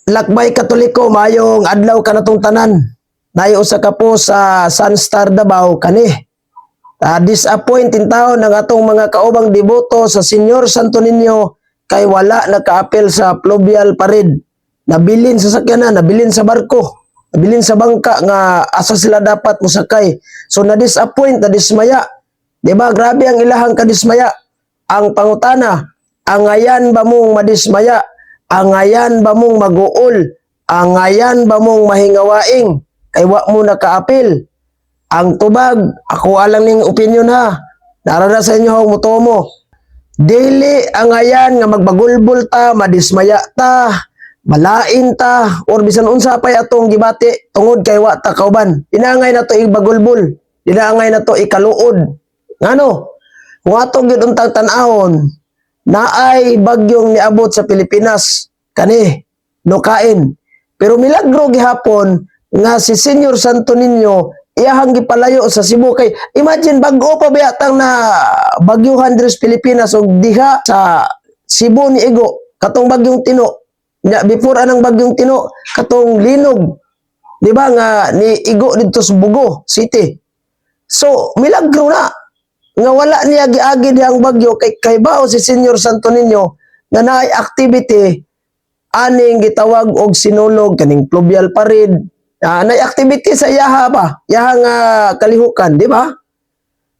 Lakbay Katoliko, mayong adlaw ka natong tanan. Nayo usa ka po sa Sunstar Davao kani. Disappointing taon ng atong mga kaubang deboto sa Senyor Santo Niño kay wala naka-apel sa Fluvial Parade. Nabilin sa sakyanan, nabilin sa barko, nabilin sa bangka nga asa sila dapat musakay. So na-disappoint, na-dismaya. Diba? Grabe ang ilahang kadismaya. Ang pangutana, angayan ba mong madismaya? Angayan ba mong mag-uol? Angayan ba mong mahingawaing? Kay wa mo naka-apil. Ang tubag, ako alang ning opinion ha. Narada sa inyo ang muto mo. Dili angayan nga magbagulbol ta, madismaya ta, malain ta, or bisan unsa pay atong gibati tungod kay wa ta kauban. Inaangay na to ibagulbol. Inaangay na to ikaluod. Ngano? Kung atong gyud untang tan-awon, naay bagyong niabot sa Pilipinas kani nukain. Pero milagro gihapon nga si Senyor Santo Niño iyahang gipalayo sa Cebu kay imagine bag-o pa bayatang na bagyuhan diri sa Pilipinas ug diha sa Cebu ni Igo katong bagyong Tino. Before anang bagyong Tino katong linog. Di ba nga ni Igo dito sa Bugo City. So milagro na nga wala niya giagi diyang bagyo kay bao si Senyor Santo Niño nga naay activity aning gitawag og sinulog kaning Fluvial Parade. Naay activity sa yaha ba? Yaha nga kalihukan, di ba?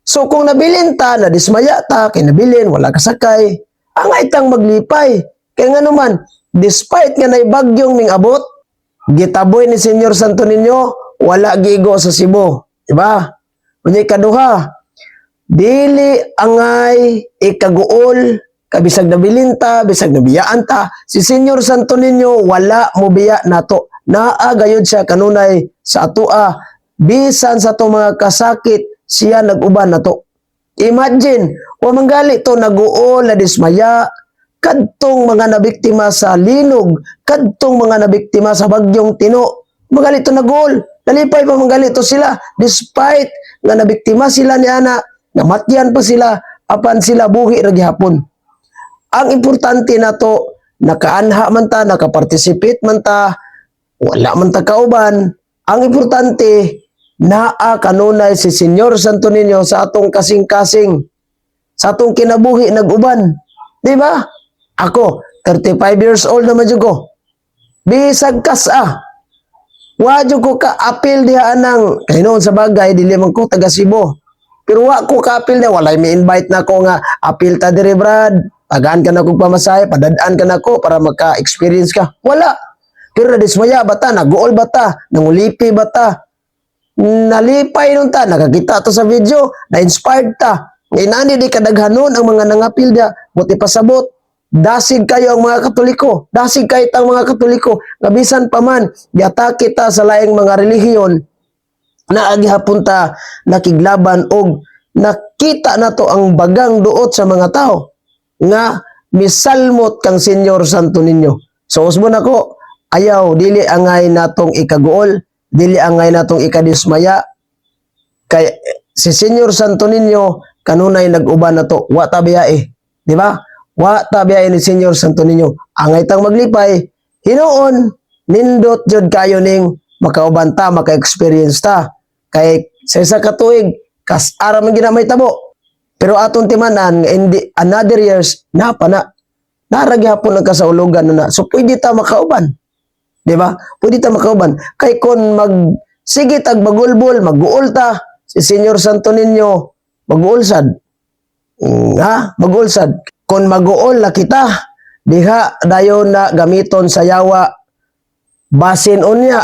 So kung nabilin ta, na dismaya ta, kay nabilin, wala kasakay, angay tang maglipay. Kaya nga naman, despite nga naay bagyong ming abot, gitaboy ni Senyor Santo Niño, wala gigo sa Cebu, di ba? Unyay kaduha, dili angay ikaguol kabisag nabilin ta, bisag nabiyaan ta. Si Senyor Santo Niño wala mo biya nato. Naa gayud siya kanunay sa atoa. Bisan sa to mga kasakit siya nag-uban nato. Imagine, wa manggali to nag-uol na dismaya kadtong mga nabiktima sa linog, kadtong mga nabiktima sa bagyong Tino. Manggali to nag-uol. Nalipay pa manggali to sila despite nga nabiktima sila ni ana. Namatyan pa sila, apan sila buhi ra gihapon. Ang importante na to, nakaanha man ta, nakaparticipate man ta, wala man ta kauban. Ang importante, naa kanunay si Senyor Santo Niño sa atong kasing-kasing, sa atong kinabuhi nag-uban. Di ba? Ako, 35 years old naman dyan ko. Bisag kasa. Wadyo ko ka-apil diha anang, kaya noon sa bagay, dili man ko taga Cebu. Pero wa ko ka-apil na, walay may invite na ko nga, apil ta dire Brad, pagaan ka na kong pamasahe, padadaan ka na ko para maka-experience ka. Wala. Pero nadismaya ba ta, nag-uol ba ta, nangulipi ba ta, nalipay nun ta, nakakita to sa video, na-inspired ta. Ngayon di kadaghanon ang mga nangapil dia, buti pasabot. Dasig kayo ang mga Katoliko, dasig kayo ang mga Katoliko, nabisan pa man, diatake ta sa laing mga relihiyon, na agihapon ta nakiglaban og nakita na to ang bagang duot sa mga tao nga misalmot kang Senyor Santo Niño. So usbon ako, ayaw dili angay natong ikaguol, dili angay natong ikadismaya kay si Senyor Santo Niño kanunay nag-uban na to, wa ta biyae, di ba? Wa ta biyae ni Senyor Santo Niño. Angay tang maglipay, hinuon nindot jud kayo ning makauban ta, maka-experience ta. Kay sa isa ka tuig, kas ara man ginamay tabo. Pero atong timanan, hindi, another years, naragi hapon ang kasaulugan na. So pwede ta makauban. Di ba? Pwede ta makauban. Kay kon sige tag bagulbol, mag-uol ta, si Senyor Santo Niño, mag-uolsad. Mag-uolsad. Kon mag-uol na kita, diha dayon na gamiton sa yawa, basin unya,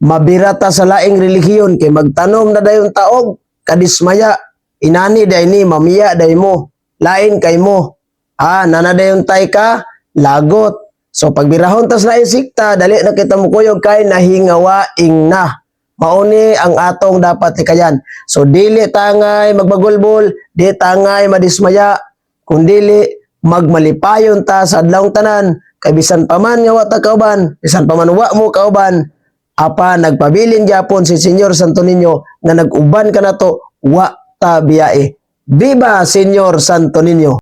mabirata sa laing relihiyon kay magtanom na dayon taog kadismaya inani day ni mamiya day mo lain kay mo nana dayon tay ka lagot. So pagbirahon tas lain sikta dali na kita mukuyog kay nahingawaing na mauni ang atong dapat ikayan. So dili tangay magbagulbol, di tangay madismaya, kundili magmalipayon ta sa adlawng tanan kay bisan pa man nga wa ta kauban, bisan pa man wa mo kauban, apa nagpabilin gyapon si Senyor Santo Niño nga nag-uban ka na to, wa ta biyae. Viva Senyor Santo Niño!